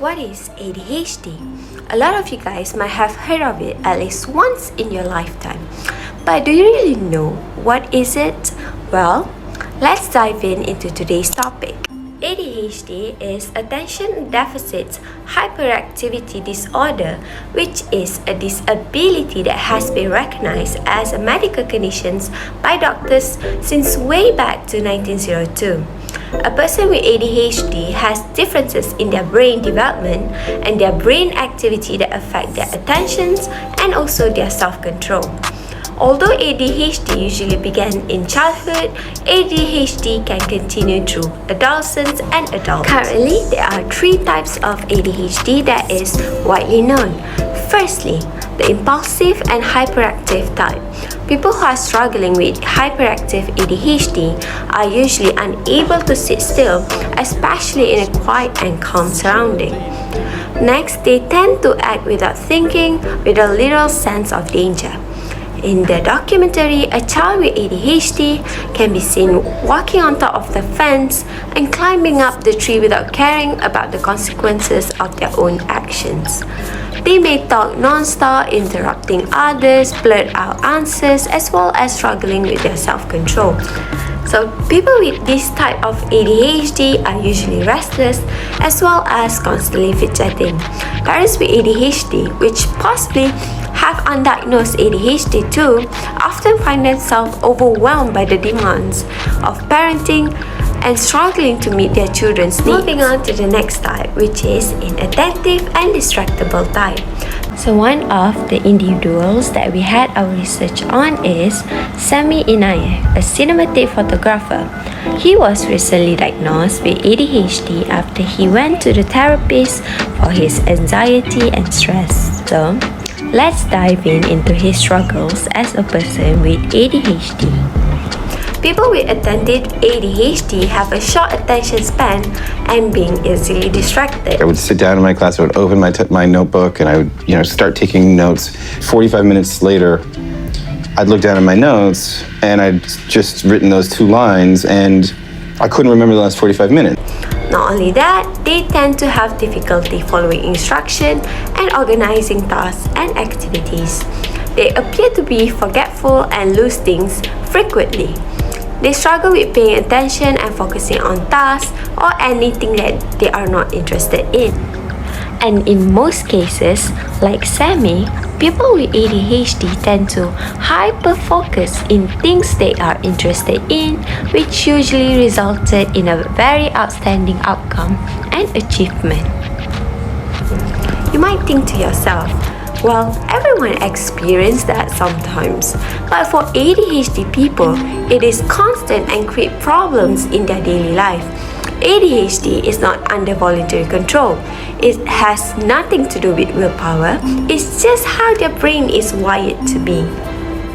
What is ADHD? A lot of you guys might have heard of it at least once in your lifetime. But do you really know what is it? Well, let's dive into today's topic. ADHD is Attention Deficit Hyperactivity Disorder, which is a disability that has been recognized as a medical condition by doctors since way back to 1902. A person with ADHD has differences in their brain development and their brain activity that affect their attentions and also their self-control. Although ADHD usually began in childhood, ADHD can continue through adolescence and adulthood. Currently, there are three types of ADHD that is widely known. Firstly, the impulsive and hyperactive type. People who are struggling with hyperactive ADHD are usually unable to sit still, especially in a quiet and calm surrounding. Next, they tend to act without thinking, with a little sense of danger. In the documentary, a child with ADHD can be seen walking on top of the fence and climbing up the tree without caring about the consequences of their own actions. They may talk non-stop, interrupting others, blurt out answers, as well as struggling with their self-control. So people with this type of ADHD are usually restless as well as constantly fidgeting. Parents with ADHD, which possibly have undiagnosed ADHD too, often find themselves overwhelmed by the demands of parenting and struggling to meet their children's needs. Moving on to the next type, which is inattentive and distractible type. So one of the individuals that we had our research on is Sami Inayeh, a cinematic photographer. He was recently diagnosed with ADHD after he went to the therapist for his anxiety and stress. So let's dive into his struggles as a person with ADHD. People with attentive ADHD have a short attention span and being easily distracted. I would sit down in my class, I would open my notebook, and I would start taking notes. 45 minutes later, I'd look down at my notes, and I'd just written those 2 lines, and I couldn't remember the last 45 minutes. Not only that, they tend to have difficulty following instruction and organizing tasks and activities. They appear to be forgetful and lose things frequently. They struggle with paying attention and focusing on tasks or anything that they are not interested in. And in most cases, like Sammy, people with ADHD tend to hyper-focus in things they are interested in, which usually resulted in a very outstanding outcome and achievement. You might think to yourself, well, everyone experiences that sometimes. But for ADHD people, it is constant and create problems in their daily life. ADHD is not under voluntary control. It has nothing to do with willpower. It's just how their brain is wired to be.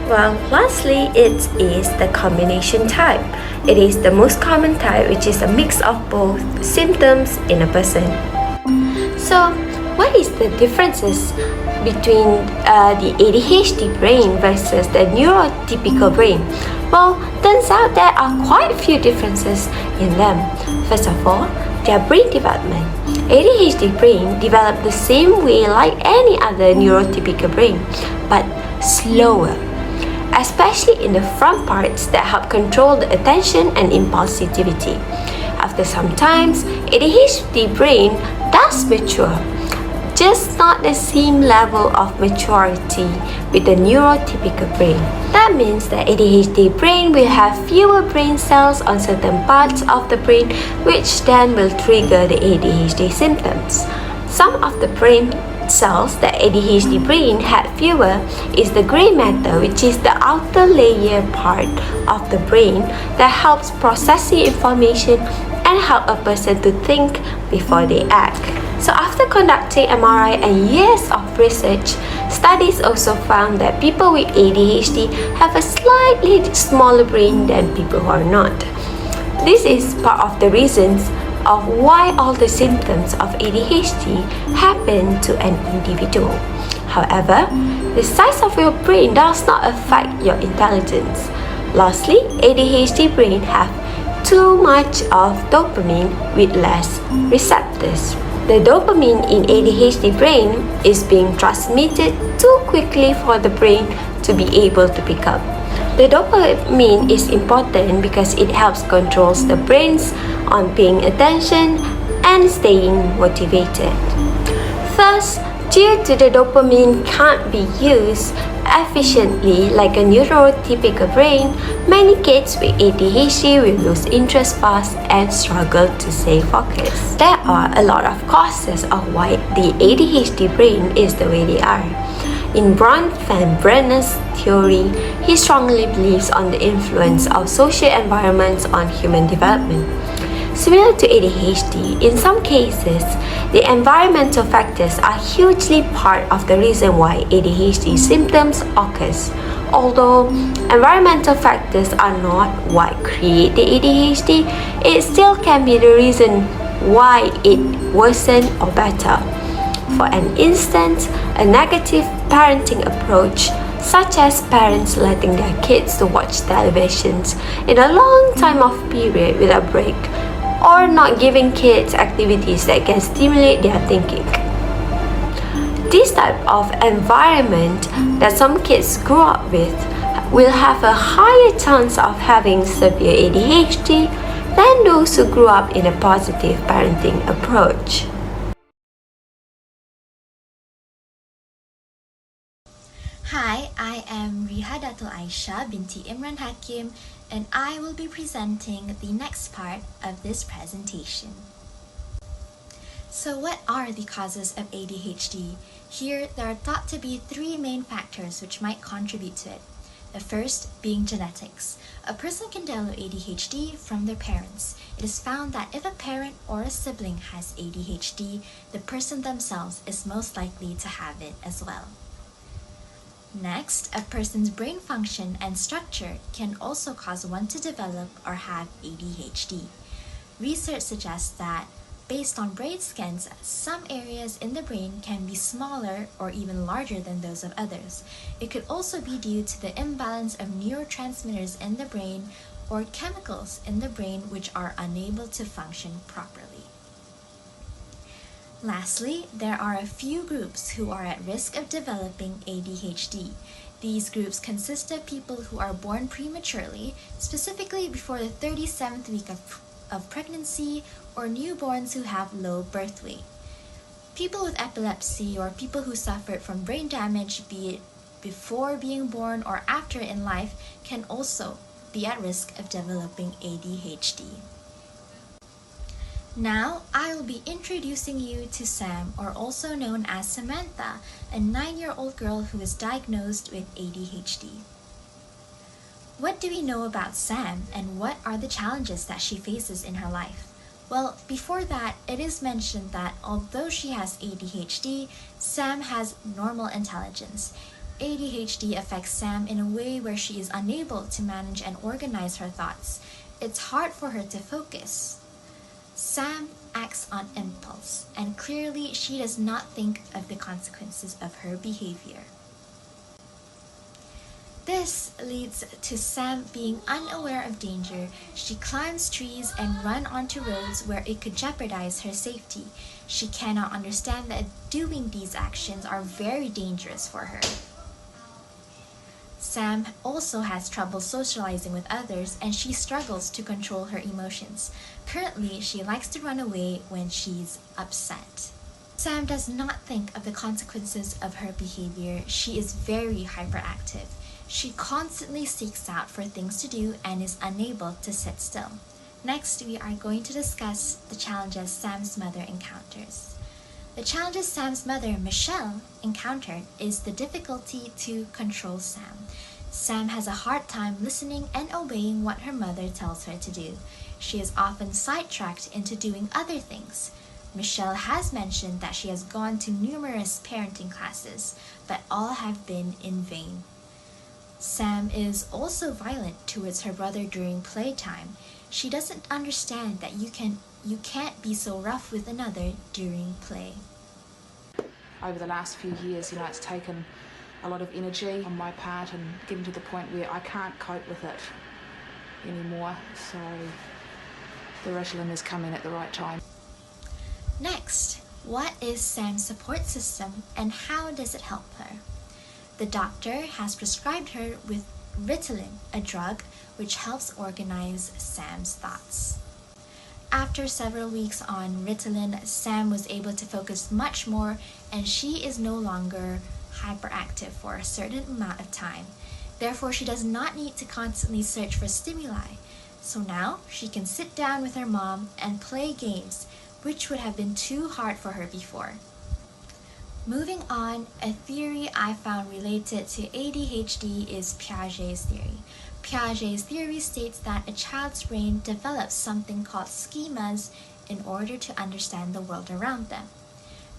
Well, lastly, it is the combination type. It is the most common type, which is a mix of both symptoms in a person. So, what is the differences between the ADHD brain versus the neurotypical brain? Well, turns out there are quite a few differences in them. First of all, their brain development. ADHD brain develop the same way like any other neurotypical brain, but slower, especially in the front parts that help control the attention and impulsivity. After some time, ADHD brain does mature, just not the same level of maturity with the neurotypical brain. That means that ADHD brain will have fewer brain cells on certain parts of the brain, which then will trigger the ADHD symptoms. Some of the brain cells that ADHD brain had fewer is the gray matter, which is the outer layer part of the brain that helps processing information and help a person to think before they act. So after conducting MRI and years of research, studies also found that people with ADHD have a slightly smaller brain than people who are not. This is part of the reasons of why all the symptoms of ADHD happen to an individual. However, the size of your brain does not affect your intelligence. Lastly, ADHD brain have too much of dopamine with less receptors. The dopamine in ADHD brain is being transmitted too quickly for the brain to be able to pick up. The dopamine is important because it helps controls the brains on paying attention and staying motivated. Thus, due to the dopamine can't be used efficiently like a neurotypical brain, many kids with ADHD will lose interest fast and struggle to stay focused. There are a lot of causes of why the ADHD brain is the way they are. In Bront van Brenner's theory, he strongly believes on the influence of social environments on human development. Similar to ADHD, in some cases, the environmental factors are hugely part of the reason why ADHD symptoms occur. Although environmental factors are not what create the ADHD, it still can be the reason why it worsens or better. For an instance, a negative parenting approach, such as parents letting their kids to watch televisions in a long time of period without break, or not giving kids activities that can stimulate their thinking. This type of environment that some kids grow up with will have a higher chance of having severe ADHD than those who grew up in a positive parenting approach. Hi, I am Rihadatul binti Imran Hakim, and I will be presenting the next part of this presentation. So what are the causes of ADHD? Here, there are thought to be three main factors which might contribute to it. The first being genetics. A person can develop ADHD from their parents. It is found that if a parent or a sibling has ADHD, the person themselves is most likely to have it as well. Next, a person's brain function and structure can also cause one to develop or have ADHD. Research suggests that, based on brain scans, some areas in the brain can be smaller or even larger than those of others. It could also be due to the imbalance of neurotransmitters in the brain or chemicals in the brain which are unable to function properly. Lastly, there are a few groups who are at risk of developing ADHD. These groups consist of people who are born prematurely, specifically before the 37th week of pregnancy, or newborns who have low birth weight. People with epilepsy or people who suffered from brain damage, be it before being born or after in life, can also be at risk of developing ADHD. Now, I will be introducing you to Sam, or also known as Samantha, a 9-year-old girl who is diagnosed with ADHD. What do we know about Sam, and what are the challenges that she faces in her life? Well, before that, it is mentioned that although she has ADHD, Sam has normal intelligence. ADHD affects Sam in a way where she is unable to manage and organize her thoughts. It's hard for her to focus. Sam acts on impulse, and clearly she does not think of the consequences of her behavior. This leads to Sam being unaware of danger. She climbs trees and runs onto roads where it could jeopardize her safety. She cannot understand that doing these actions are very dangerous for her. Sam also has trouble socializing with others, and she struggles to control her emotions. Currently, she likes to run away when she's upset. Sam does not think of the consequences of her behavior. She is very hyperactive. She constantly seeks out for things to do and is unable to sit still. Next, we are going to discuss the challenges Sam's mother encounters. The challenges Sam's mother, Michelle, encountered is the difficulty to control Sam. Sam has a hard time listening and obeying what her mother tells her to do. She is often sidetracked into doing other things. Michelle has mentioned that she has gone to numerous parenting classes, but all have been in vain. Sam is also violent towards her brother during playtime. She doesn't understand that you can't be so rough with another during play. Over the last few years, it's taken a lot of energy on my part and getting to the point where I can't cope with it anymore. So the Ritalin has come in at the right time. Next, What is Sam's support system and how does it help her? The doctor has prescribed her with Ritalin, a drug which helps organize Sam's thoughts. After several weeks on Ritalin, Sam was able to focus much more and she is no longer hyperactive for a certain amount of time. Therefore, she does not need to constantly search for stimuli. So now she can sit down with her mom and play games, which would have been too hard for her before. Moving on, a theory I found related to ADHD is Piaget's theory. Piaget's theory states that a child's brain develops something called schemas in order to understand the world around them.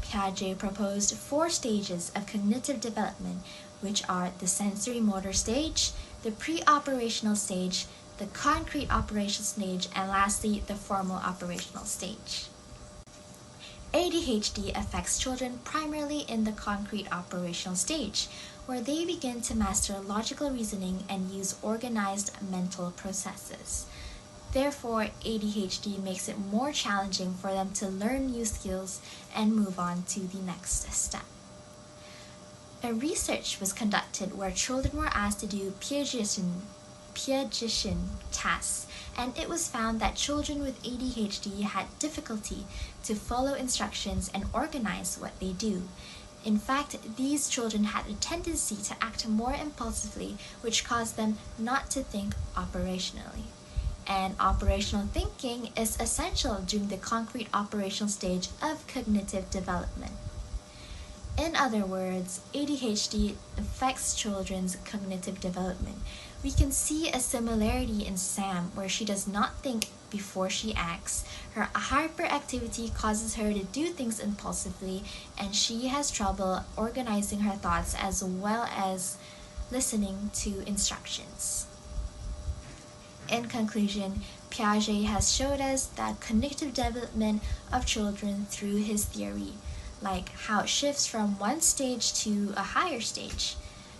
Piaget proposed 4 stages of cognitive development, which are the sensory motor stage, the pre-operational stage, the concrete operational stage, and lastly, the formal operational stage. ADHD affects children primarily in the concrete operational stage, where they begin to master logical reasoning and use organized mental processes. Therefore, ADHD makes it more challenging for them to learn new skills and move on to the next step. A research was conducted where children were asked to do Piagetian tasks, and it was found that children with ADHD had difficulty to follow instructions and organize what they do. In fact, these children had a tendency to act more impulsively, which caused them not to think operationally. And operational thinking is essential during the concrete operational stage of cognitive development. In other words, ADHD affects children's cognitive development. We can see a similarity in Sam, where she does not think before she acts. Her hyperactivity causes her to do things impulsively, and she has trouble organizing her thoughts as well as listening to instructions. In conclusion, Piaget has showed us the cognitive development of children through his theory, like how it shifts from one stage to a higher stage.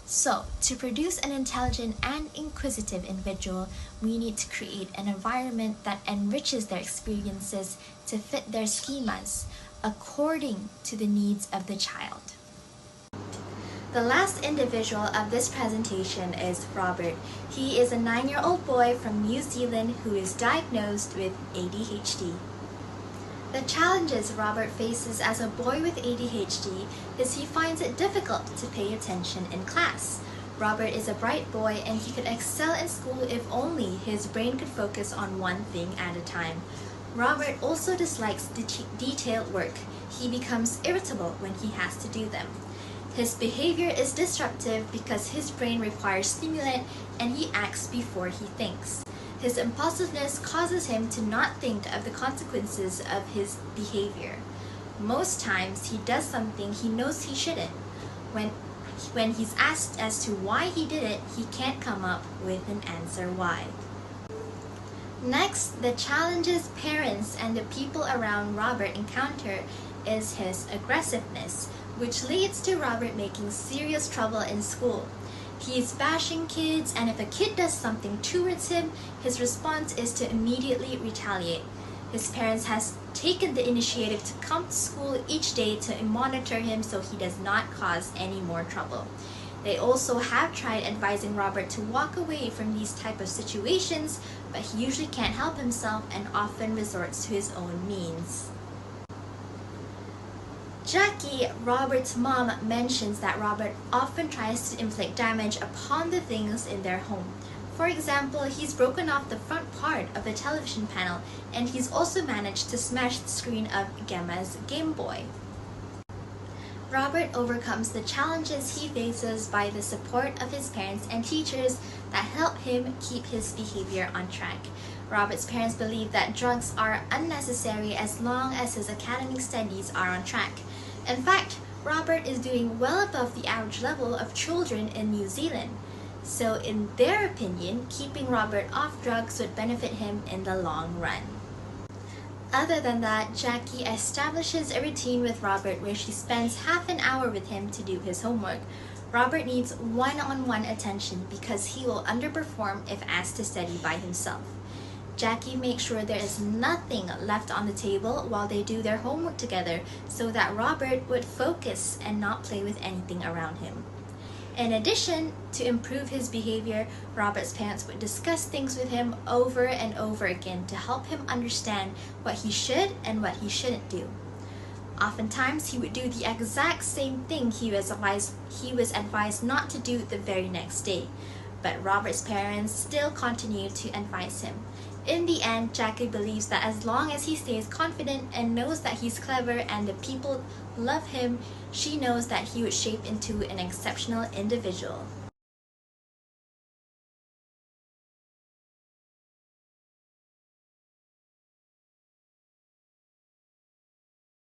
So, to produce an intelligent and inquisitive individual, we need to create an environment that enriches their experiences to fit their schemas according to the needs of the child. The last individual of this presentation is Robert. He is a 9-year-old boy from New Zealand who is diagnosed with ADHD. The challenges Robert faces as a boy with ADHD is he finds it difficult to pay attention in class. Robert is a bright boy and he could excel in school if only his brain could focus on one thing at a time. Robert also dislikes detailed work. He becomes irritable when he has to do them. His behavior is disruptive because his brain requires stimulant and he acts before he thinks. His impulsiveness causes him to not think of the consequences of his behavior. Most times, he does something he knows he shouldn't. When he's asked as to why he did it, he can't come up with an answer why. Next, the challenges parents and the people around Robert encounter is his aggressiveness, which leads to Robert making serious trouble in school. He is bashing kids, and if a kid does something towards him, his response is to immediately retaliate. His parents has taken the initiative to come to school each day to monitor him so he does not cause any more trouble. They also have tried advising Robert to walk away from these type of situations, but he usually can't help himself and often resorts to his own means. Jackie, Robert's mom, mentions that Robert often tries to inflict damage upon the things in their home. For example, he's broken off the front part of the television panel, and he's also managed to smash the screen of Gemma's Game Boy. Robert overcomes the challenges he faces by the support of his parents and teachers that help him keep his behavior on track. Robert's parents believe that drugs are unnecessary as long as his academic studies are on track. In fact, Robert is doing well above the average level of children in New Zealand. So in their opinion, keeping Robert off drugs would benefit him in the long run. Other than that, Jackie establishes a routine with Robert where she spends half an hour with him to do his homework. Robert needs one-on-one attention because he will underperform if asked to study by himself. Jackie makes sure there is nothing left on the table while they do their homework together so that Robert would focus and not play with anything around him. In addition, to improve his behavior, Robert's parents would discuss things with him over and over again to help him understand what he should and what he shouldn't do. Oftentimes, he would do the exact same thing he was advised not to do the very next day, but Robert's parents still continued to advise him. In the end, Jackie believes that as long as he stays confident and knows that he's clever and the people love him, she knows that he would shape into an exceptional individual.